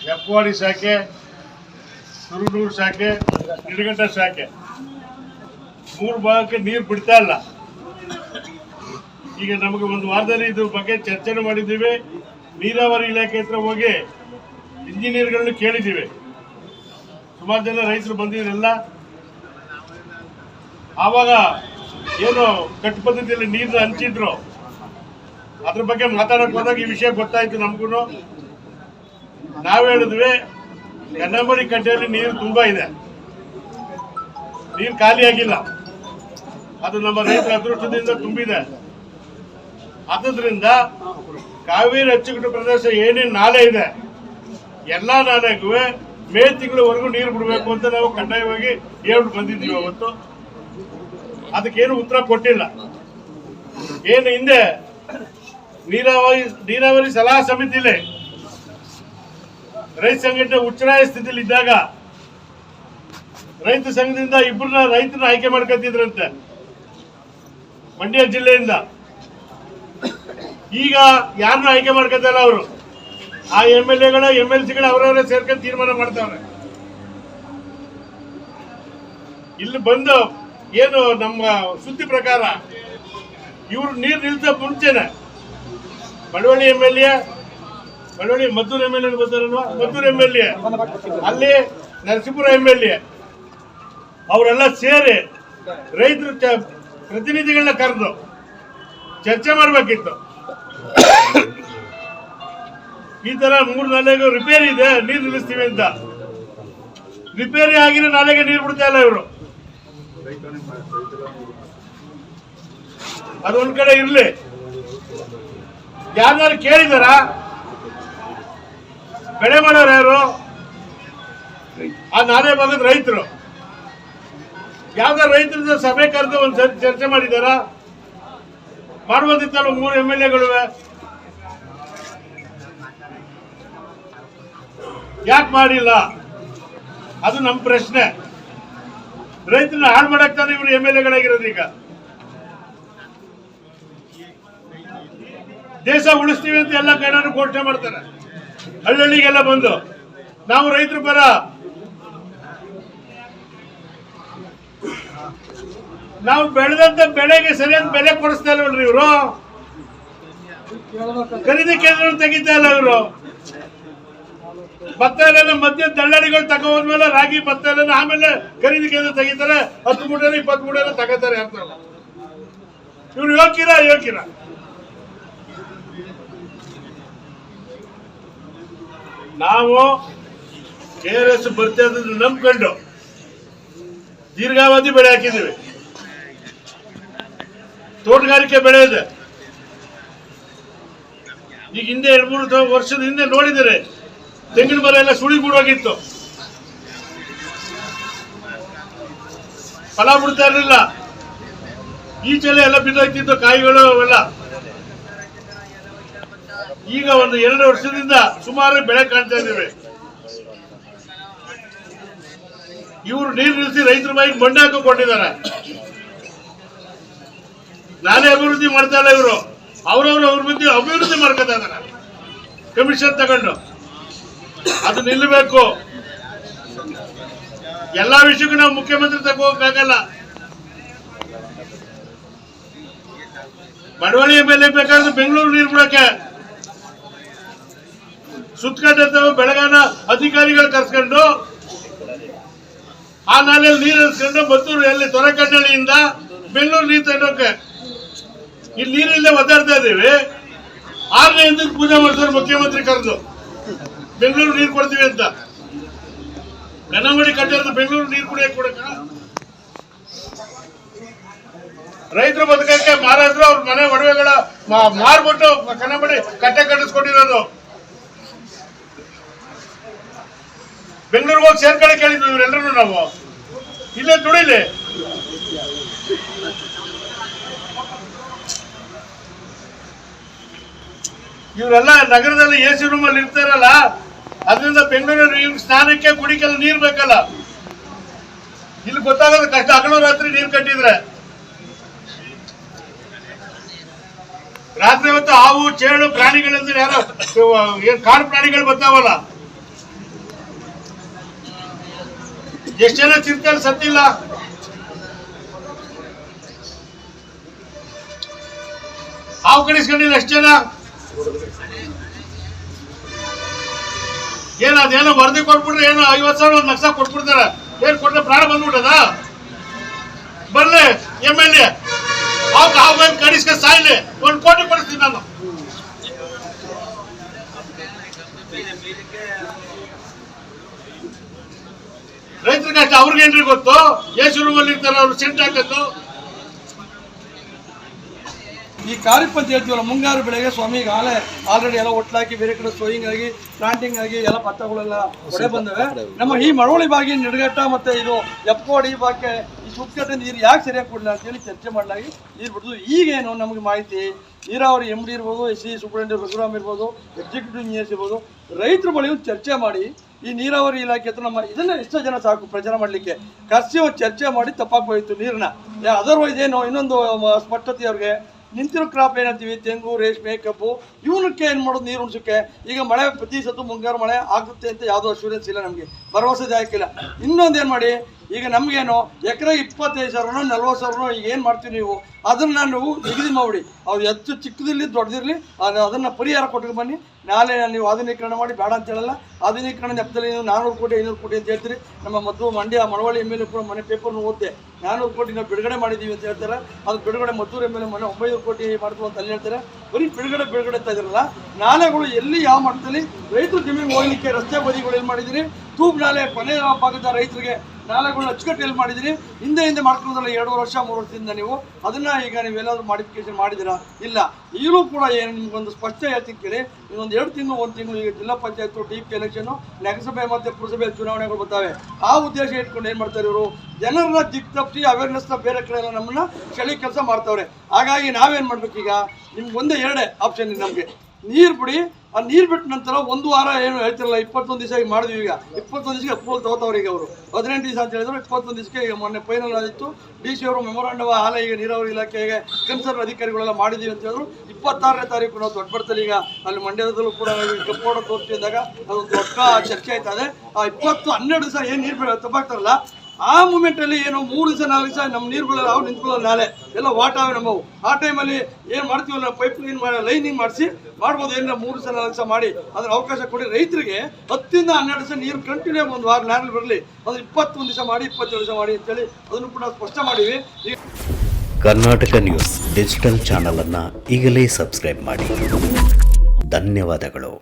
ಹೆಪ್ಪವಾಡಿ ಶಾಖೆ, ಸುರನೂರು ಶಾಖೆ, ನಿಡಗಂಟ ಶಾಖೆ 3 ಭಾಗಕ್ಕೆ ನೀರು ಬಿಡ್ತಾ ಇಲ್ಲ. ಈಗ ನಮಗೆ ಒಂದು ವಾರದಲ್ಲಿ ಇದ್ರ ಬಗ್ಗೆ ಚರ್ಚೆ ಮಾಡಿದ್ದೀವಿ. ನೀರಾವರಿ ಇಲಾಖೆ ಹತ್ರ ಹೋಗಿ ಇಂಜಿನಿಯರ್ಗಳನ್ನು ಕೇಳಿದ್ದೀವಿ. ಸುಮಾರು ಜನ ರೈತರು ಬಂದಿದ್ರೆಲ್ಲ. ಆವಾಗ ಏನು ಕಟ್ಟು ಪದ್ಧತಿಯಲ್ಲಿ ನೀರನ್ನ ಹಂಚಿದ್ರು, ಅದ್ರ ಬಗ್ಗೆ ಮಾತಾಡಕ್ ಹೋದಾಗ ಈ ವಿಷಯ ಗೊತ್ತಾಯ್ತು ನಮಗೂ. ನಾವು ಹೇಳಿದ್ವಿ, ಕನ್ನಂಬಾಡಿ ಕಟ್ಟೆಯಲ್ಲಿ ನೀರು ತುಂಬಾ ಇದೆ, ನೀರು ಖಾಲಿಯಾಗಿಲ್ಲ, ಅದು ನಮ್ಮ ರೈತರ ಅದೃಷ್ಟದಿಂದ ತುಂಬಿದೆ. ಆದ್ದರಿಂದ ಕಾವೇರಿ ಅಚ್ಚುಕಟ್ಟು ಪ್ರದೇಶ ಏನೇನು ನಾಲೆ ಇದೆ ಎಲ್ಲಾ ನಾಲೆಗೂ ಮೇ ತಿಂಗಳವರೆಗೂ ನೀರು ಬಿಡಬೇಕು ಅಂತ ನಾವು ಕಡ್ಡಾಯವಾಗಿ ಹೇಳ್ಬಿಟ್ಟು ಬಂದಿದ್ದೀವಿ. ಅವತ್ತು ಅದಕ್ಕೇನು ಉತ್ತರ ಕೊಟ್ಟಿಲ್ಲ. ಏನು ಹಿಂದೆ ನೀರಾವರಿ ಸಲಹಾ ಸಮಿತಿಲಿ ರೈತ ಸಂಘಟನೆ ಉಚ್ಚರಾಯ ಸ್ಥಿತಿಯಲ್ಲಿ ಇದ್ದಾಗ ರೈತ ಸಂಘದಿಂದ ರೈತರನ್ನ ಆಯ್ಕೆ ಮಾಡ್ಕೊತಿದ್ರಂತೆ ಮಂಡ್ಯ ಜಿಲ್ಲೆಯಿಂದ. ಈಗ ಯಾರನ್ನ ಆಯ್ಕೆ ಮಾಡ್ಕೊತಲ್ಲ ಅವರು, ಆ MLA MLCಗಳು ಅವರವರೇ ಸೇರ್ಕೊಂಡು ತೀರ್ಮಾನ ಮಾಡ್ತಾವ್ರೆ. ಇಲ್ಲಿ ಬಂದು ಏನು ನಮ್ಮ ಸುದ್ದಿ ಪ್ರಕಾರ ಇವರು ನೀರು ನಿಲ್ಸ ಮುಂಚೆನೆ Malavalli MLA, Maddur MLA ಬರ್ತಾರಲ್ವಾ, Maddur MLA, ಅಲ್ಲಿ ನರಸೀಪುರ MLA ಅವರೆಲ್ಲ ಸೇರಿ ರೈತರು ಪ್ರತಿನಿಧಿಗಳನ್ನ ಕರೆದು ಚರ್ಚೆ ಮಾಡಬೇಕಿತ್ತು. ಈ ತರ 3 ನಾಲೆಗೂ ರಿಪೇರಿ ಇದೆ, ನೀರು ನಿಲ್ಲಿಸ್ತೀವಿ ಅಂತ. ರಿಪೇರಿ ಆಗಿರೋ ನಾಲೆಗೆ ನೀರು ಬಿಡ್ತಾ ಇಲ್ಲ ಇವರು. ಅದೊಂದ್ ಕಡೆ ಇರ್ಲಿ, ಯಾರು ಕೇಳಿದಾರ? ಬೆಳೆ ಮಾಡೋರು ಯಾರು? ಆ ನಾಲೆ ಭಾಗದ ರೈತರು. ಯಾವ್ದಾರ ರೈತರದ ಸಭೆ ಕರೆದು ಒಂದ್ಸರಿ ಚರ್ಚೆ ಮಾಡಿದಾರ? ಮಾಡ್ಬೋದಿತ್ತಲ್ಲ 3 MLAಗಳು. ಯಾಕೆ ಮಾಡಿಲ್ಲ? ಅದು ನಮ್ಮ ಪ್ರಶ್ನೆ. ರೈತರನ್ನ ಹಾಳು ಮಾಡಕ್ತಾನೆ ಇವರು MLAಗಳಾಗಿರೋದು. ಈಗ ದೇಶ ಉಳಿಸ್ತೀವಿ ಅಂತ ಎಲ್ಲ ಕಡೆನೂ ಘೋಷಣೆ ಮಾಡ್ತಾರೆ. ಹಳ್ಳಿಗೆಲ್ಲ ಬಂದು ನಾವು ರೈತರ ಪರ, ನಾವು ಬೆಳೆದಂತ ಬೆಳೆಗೆ ಸರಿಯಾದ ಬೆಲೆ ಕೊಡಿಸ್ತಾ ಇಲ್ವಲ್ರಿ ಇವರು. ಖರೀದಿ ಕೇಂದ್ರ ತೆಗಿತಾ ಇಲ್ಲ ಇವರು. ಭತ್ತ ಎಲ್ಲ ಮಧ್ಯ ದಳ್ಳಾಳಿಗಳು ತಗೊಂಡ್ಮೇಲೆ ರಾಗಿ ಭತ್ತ ಎಲ್ಲ ಆಮೇಲೆ ಖರೀದಿ ಕೇಂದ್ರ ತೆಗಿತಾರೆ. 10 ಮೂಟೆ 20 ಮೂಟೆ ತಗೋತಾರೆ ಅಂತ. ಇವ್ರು ಯೋಗ್ಯರ ನಾವು KRS ಬರ್ತಾ ಇದ್ದದ್ದು ನಂಬ್ಕೊಂಡು ದೀರ್ಘಾವಧಿ ಬೆಳೆ ಹಾಕಿದ್ದೀವಿ. ತೋಟಗಾರಿಕೆ ಬೆಳೆ ಇದೆ. ಈಗ ಹಿಂದೆ 2-3 ವರ್ಷದ ಹಿಂದೆ ನೋಡಿದರೆ ತೆಂಗಿನ ಮರ ಎಲ್ಲ ಸುಳಿ ಬಿಡೋಗಿತ್ತು, ಫಲ ಬಿಡ್ತಾ ಇರಲಿಲ್ಲ. ಈಚೆಲ್ಲ ಎಲ್ಲ ಬಿದ್ದೋಗ್ತಿತ್ತು ಕಾಯಿಗಳು ಅವೆಲ್ಲ. ಈಗ ಒಂದು 2 ವರ್ಷದಿಂದ ಸುಮಾರು ಬೆಳೆ ಕಾಣ್ತಾ ಇದ್ದೀವಿ. ಇವರು ನೀರು ನಿಲ್ಲಿಸಿ ರೈತರ ಬಾಯಿಗೆ ಮಣ್ಣು ಹಾಕೊಂಡಿದ್ದಾರೆ. ನಾನೇ ಅಭಿವೃದ್ಧಿ ಮಾಡ್ತಾ ಇಲ್ಲ ಇವರು. ಅವ್ರ ಮುಂದೆ ಅಭಿವೃದ್ಧಿ ಮಾಡ್ಕೊತಾ ಇದ್ದಾರೆ ಕಮಿಷನ್ ತಗೊಂಡು. ಅದು ನಿಲ್ಲಬೇಕು. ಎಲ್ಲಾ ವಿಷಯಕ್ಕೂ ನಾವು ಮುಖ್ಯಮಂತ್ರಿ ತಗೋಕ್ಕಾಗಲ್ಲ. ಮಳವಳ್ಳಿ MLA ಬೇಕಾದ್ರೆ ಬೆಂಗಳೂರು ನೀರು ಬಿಡಕ್ಕೆ ಸುತ್ತಕಟ್ಟಿರ್ತಾವ ಬೆಳಗಾನ ಅಧಿಕಾರಿಗಳು ಕರ್ಸ್ಕೊಂಡು ಆ ನಾಲೆಯಲ್ಲಿ ನೀರು ಹರಿಸ್ಕೊಂಡು ಮದ್ದೂರು ಎಲ್ಲಿ ತೊರಕಟ್ಟಳ್ಳಿಯಿಂದ ಬೆಂಗಳೂರು ನೀರು ತಗೊಂಡೋಕೆ ಇಲ್ಲಿ ನೀರಿಲ್ಲದೆ ಒದ್ದಾಡ್ತಾ ಇದ್ದೀವಿ. 6ನೇ ಹಂತಕ್ಕೆ ಪೂಜೆ ಮಾಡ್ತಾರೆ ಮುಖ್ಯಮಂತ್ರಿ ಕರೆದು ಬೆಂಗಳೂರು ನೀರು ಕೊಡ್ತೀವಿ ಅಂತ. ಕನ್ನಂಬಾಡಿ ಕಟ್ಟೆ ಬೆಂಗಳೂರು ನೀರು ಕುಡಿಯಕ್ಕೆ ಕೊಡಕ ರೈತರು ಬದುಕಕ್ಕೆ ಮಹಾರಾಜರು ಅವ್ರ ಮನೆ ಒಡವೆಗಳ ಮಾರ್ಬಿಟ್ಟು ಕನ್ನಂಬಾಡಿ ಕಟ್ಟೆ ಕಟ್ಟಿಸ್ಕೊಂಡಿರೋದು. ಬೆಂಗಳೂರಿಗೆ ಹೋಗಿ ಸೇರ್ಕಡೆ ಕೇಳಿದ್ವಿ ಇವರೆಲ್ಲರೂ. ನಾವು ಇಲ್ಲೇ ದುಡಿಲಿ. ಇವರೆಲ್ಲ ನಗರದಲ್ಲಿ AC ರೂಮಲ್ಲಿ ಇರ್ತಾರಲ್ಲ, ಅದರಿಂದ ಬೆಂಗಳೂರು ಇವ್ರ ಸ್ನಾನಕ್ಕೆ ಕುಡಿಕೆಲ್ಲ ನೀರು ಬೇಕಲ್ಲ. ಇಲ್ಲಿ ಗೊತ್ತಾಗೋದು ಕಷ್ಟ. ಹಗಲು ರಾತ್ರಿ ನೀರು ಕಟ್ಟಿದ್ರೆ ರಾತ್ರಿ ಹೊತ್ತು ಹಾವು ಚೇಳು ಪ್ರಾಣಿಗಳಿಂದ ಯಾರೋ ಕಾಡು ಪ್ರಾಣಿಗಳು ಬರ್ತಾವಲ್ಲ, ಎಷ್ಟು ಜನ ಚಿರತೆಯಲ್ಲಿ ಸತ್ತಿಲ್ಲ? ಹಾವು ಕಡಿಸ್ಕೊಂಡಿಲ್ಲ ಎಷ್ಟು ಜನ? ಅದೇನೋ ವರದಿ ಕೊಟ್ಬಿಟ್ರೆ ಏನೋ 50,000 1 ಲಕ್ಷ ಕೊಟ್ಬಿಡ್ತಾರೆ. ಏನ್ ಕೊಟ್ಟರೆ ಪ್ರಾಣ ಬಂದ್ಬಿಟ್ಟದ? ಬರ್ಲಿ MLA ಹಾವು ಕಡಿಸ್ಕ ಸಾಯ್ಲಿ, 1 ಕೋಟಿ ಕೊಡಿಸ್ತೀನಿ ನಾನು. ರೈತರಿಗೆ ಅಷ್ಟೇ, ಅವ್ರಿಗೇನ್ರಿ ಗೊತ್ತು? ಎಷ್ಟು ರೂಮಲ್ಲಿ ಇರ್ತಾರೆ ಅವ್ರು ಸೆಂಟ್ ಹಾಕದ್ದು. ಈ ಖಾರಿಫ್ ಅಂತ ಹೇಳ್ತೀವಲ್ಲ, ಮುಂಗಾರು ಬೆಳೆಗೆ ಸ್ವಾಮಿ ಆಲ್ರೆಡಿ ಎಲ್ಲ ಒಟ್ಲಾಕಿ ಬೇರೆ ಕಡೆ ಸೋಯಿಂಗ್ ಆಗಿ ಪ್ಲಾಂಟಿಂಗ್ ಆಗಿ ಎಲ್ಲ ಭತ್ತಗಳೆಲ್ಲ ಹೊಡೆ ಬಂದವೆ. ನಮ್ಮ ಈ ಮಳವಳ್ಳಿ ಬಾಗಿ ನಿಡಘಟ್ಟ ಮತ್ತೆ ಇದು ಎಪ್ಪೋಡಿ ಬಾಕೆ ಈ ಸುತ್ತಕಟ್ಟೆ ನೀರು ಯಾಕೆ ಸರಿಯಾಗಿ ಕೊಡಲಿಲ್ಲ ಅಂತೇಳಿ ಚರ್ಚೆ ಮಾಡಲಾಗಿ ನೀರು ಬಿಡ್ದು. ಈಗೇನು ನಮಗೆ ಮಾಹಿತಿ, ನೀರಾವರಿ MD ಇರ್ಬೋದು, SC ಸೂಪರಿಂಟೆಂಡೆಂಟ್ ರಘುರಾಮ್ ಇರ್ಬೋದು, ಎಕ್ಸಿಕ್ಯೂಟಿವ್ ಇಂಜಿನಿಯರ್ಸ್ ಇರ್ಬೋದು, ರೈತರ ಬಳಿ ಚರ್ಚೆ ಮಾಡಿ ಈ ನೀರಾವರಿ ಇಲಾಖೆ ಹತ್ರ ನಮ್ಮ ಇದನ್ನ ಎಷ್ಟೋ ಜನ ಸಾಕು ಪ್ರಚಾರ ಮಾಡಲಿಕ್ಕೆ ಕರ್ಸಿ ಚರ್ಚೆ ಮಾಡಿ ತಪ್ಪಾಗಿ ಹೋಯಿತು ನೀರನ್ನ. ಅದರ್ವೈಸ್ ಏನು ಇನ್ನೊಂದು ಸ್ಪಷ್ಟತೆ ಅವ್ರಿಗೆ ನಿಂತಿರೋ ಕ್ರಾಪ್ ಏನಂತೀವಿ, ತೆಂಗು, ರೇಷ್ಮೆ, ಕಬ್ಬು, ಇವನಕ್ಕೆ ಏನು ಮಾಡೋದು ನೀರು ಉಣಿಸೋಕ್ಕೆ. ಈಗ ಮಳೆ ಪ್ರತಿ ಸತ್ತು ಮುಂಗಾರು ಮಳೆ ಆಗುತ್ತೆ ಅಂತ ಯಾವುದೋ ಅಶ್ಯೂರೆನ್ಸ್ ಇಲ್ಲ, ನಮಗೆ ಭರವಸೆದಾಯಕ ಇಲ್ಲ. ಇನ್ನೊಂದು ಏನು ಮಾಡಿ, ಈಗ ನಮಗೇನು ಎಕರೆಗೆ 25,000 40,000 ಈಗ ಏನು ಮಾಡ್ತೀವಿ ನೀವು ಅದನ್ನು ನಾವು ನಿಗದಿ ಮಾಡಿ, ಅವ್ರು ಹೆಚ್ಚು ಚಿಕ್ಕದಿರಲಿ ದೊಡ್ಡದಿರಲಿ ಅದನ್ನು ಪರಿಹಾರ ಕೊಟ್ಟು ಬನ್ನಿ. ನಾಳೆ ನೀವು ಆಧುನೀಕರಣ ಮಾಡಿ ಬೇಡ ಅಂತ ಹೇಳಲ್ಲ. ಆಧುನೀಕರಣ ನೆಪದಲ್ಲಿ ನೀವು 400 ಕೋಟಿ 500 ಕೋಟಿ ಅಂತ ಹೇಳ್ತೀರಿ. ನಮ್ಮ ಮಂಡ್ಯ ಮಳವಳ್ಳಿ MLA ಕೂಡ ಮನೆ ಪೇಪರ್ನ ಓದಿದೆ, 400 ಕೋಟಿ ನಾವು ಬಿಡುಗಡೆ ಮಾಡಿದ್ದೀವಿ ಅಂತ ಹೇಳ್ತಾರೆ. ಅದು ಬಿಡುಗಡೆ ಮದ್ದೂರು MLA ಮನೆ 900 ಕೋಟಿ ಮಾಡ್ತೀವಿ ಅಂತ ಅಲ್ಲಿ ಹೇಳ್ತಾರೆ. ಬರೀ ಬಿಡುಗಡೆ ಅಂತ ಇದ್ರಲ್ಲ. ನಾಲೆಗಳು ಎಲ್ಲಿ ಯಾವ ಮಟ್ಟದಲ್ಲಿ ರೈತರು ಜಮೀನು ಹೋಗ್ಲಿಕ್ಕೆ ರಸ್ತೆ ಬದಿಗಳು ಏನು ಮಾಡಿದಿರಿ, ತೂಬ್ ನಾಲೆ ಕೊನೆ ಭಾಗದ ರೈತರಿಗೆ ನಾಲೆಗಳನ್ನ ಅಚ್ಚುಕಟ್ಟೆಯಲ್ಲಿ ಮಾಡಿದಿರಿ. ಹಿಂದೆ ಮಾಡ್ಕೊಳ್ಳೋದ್ರಲ್ಲ 2 ವರ್ಷ 3 ವರ್ಷದಿಂದ ನೀವು ಅದನ್ನ ಈಗ ನೀವೆಲ್ಲಾದ್ರೂ ಮಾಡಿಫಿಕೇಶನ್ ಮಾಡಿದಿರಾ? ಇಲ್ಲ. ಈಗಲೂ ಕೂಡ ಏನು ನಿಮ್ಗೊಂದು ಸ್ಪಷ್ಟ ಹೇಳ್ತೀನಿ ಕೇಳಿ, ಇನ್ನೊಂದು 2 ತಿಂಗಳು 1 ತಿಂಗಳು ಈಗ ಜಿಲ್ಲಾ ಪಂಚಾಯತ್ DP ಎಲೆಕ್ಷನ್, ನಗರಸಭೆ ಮತ್ತು ಪುರಸಭೆ ಚುನಾವಣೆಗಳು ಬರ್ತಾವೆ. ಆ ಉದ್ದೇಶ ಇಟ್ಕೊಂಡು ಏನು ಮಾಡ್ತಾರೆ ಇವರು, ಜನರನ್ನ ದಿಕ್ ತಪ್ಪಿಸಿ ಅವೇರ್ನೆಸ್ನ ಬೇರೆ ಕಡೆ ಎಲ್ಲ ನಮ್ಮನ್ನ ಚಳಿ ಕೆಲಸ ಮಾಡ್ತಾವ್ರೆ. ಹಾಗಾಗಿ ನಾವೇನು ಮಾಡ್ಬೇಕೀಗ, ನಿಮ್ಗೆ ಒಂದೇ 2 ಆಪ್ಷನ್ ಇದೆ ನಮಗೆ. ನೀರು ಬಿಡಿ, ಆ ನೀರು ಬಿಟ್ಟ ನಂತರ 1 ವಾರ ಏನು ಹೇಳ್ತಿರಲ್ಲ 21 ದಿವಸ ಈಗ ಮಾಡಿದ್ವಿ. ಈಗ 21 ದಿವಸಕ್ಕೆ ಅಪ್ರೂವಲ್ ತಗೋತಾವ್ರೆ. ಈಗ ಅವರು 18 ದಿವಸ ಅಂತ ಹೇಳಿದ್ರು, 21 ದಿವಸಕ್ಕೆ ಈಗ ಮೊನ್ನೆ ಫೈನಲ್ ಆಗಿತ್ತು. DC ಅವರು ಮೆಮೊರಾಂಡಮ್ ಹಾಲೆ ಈಗ ನೀರಾವರಿ ಇಲಾಖೆಗೆ ಕನ್ಸರ್ನ್ ಅಧಿಕಾರಿಗಳೆಲ್ಲ ಮಾಡಿದ್ದೀವಿ ಅಂತ ಹೇಳಿದ್ರು. 26ನೇ ತಾರೀಕು ನಾವು ದೊಡ್ಡಬರ್ತಲ್ಲಿ ಈಗ ಅಲ್ಲಿ ಮಂಡ್ಯದಲ್ಲೂ ಕೂಡ ಕಪ್ಪೋಡ ತೋರಿಸಿದಾಗ ಅದೊಂದು ದೊಡ್ಡ ಚರ್ಚೆ ಆಯ್ತದೆ. ಆ 12 ದಿವಸ ಏನು ನೀರು ತಪ್ಪಾಗ್ತಾರಲ್ಲ, ಆ ಮೂಮೆಂಟಲ್ಲಿ ಏನು 3 ದಿವಸ 4 ದಿವಸ ನಮ್ಮ ನೀರುಗಳೆಲ್ಲ ಅವು ನಿಂತ್ಕೊಳ್ಳೋ ನಾಲೆ ಎಲ್ಲ ವಾಟಾವೆ ನಮ್ಮವು. ಆ ಟೈಮಲ್ಲಿ ಏನು ಮಾಡ್ತೀವಲ್ಲ, ಪೈಪ್ ಲೈನಿಂಗ್ ಮಾಡಿಸಿ ಮಾಡ್ಬೋದು. ಏನಾರ 3 ದಿವಸ 4 ದಿವಸ ಮಾಡಿ ಅದ್ರ ಅವಕಾಶ ಕೊಡಿ. ರೈತರಿಗೆ 10 ರಿಂದ 12 ದಿವಸ ನೀರು ಕಂಟಿನ್ಯೂ 1 ವಾರ ನ್ಯಾರಲ್ಲಿ ಬರಲಿ. ಅದು 21 ದಿವಸ ಮಾಡಿ 27 ದಿವಸ ಮಾಡಿ ಅಂತೇಳಿ ಅದನ್ನು ಕೂಡ ಸ್ಪಷ್ಟ ಮಾಡಿವಿ. ಕರ್ನಾಟಕ ನ್ಯೂಸ್ ಡಿಜಿಟಲ್ ಚಾನಲ್ ಅನ್ನು ಈಗಲೇ ಸಬ್ಸ್ಕ್ರೈಬ್ ಮಾಡಿ. ಧನ್ಯವಾದಗಳು.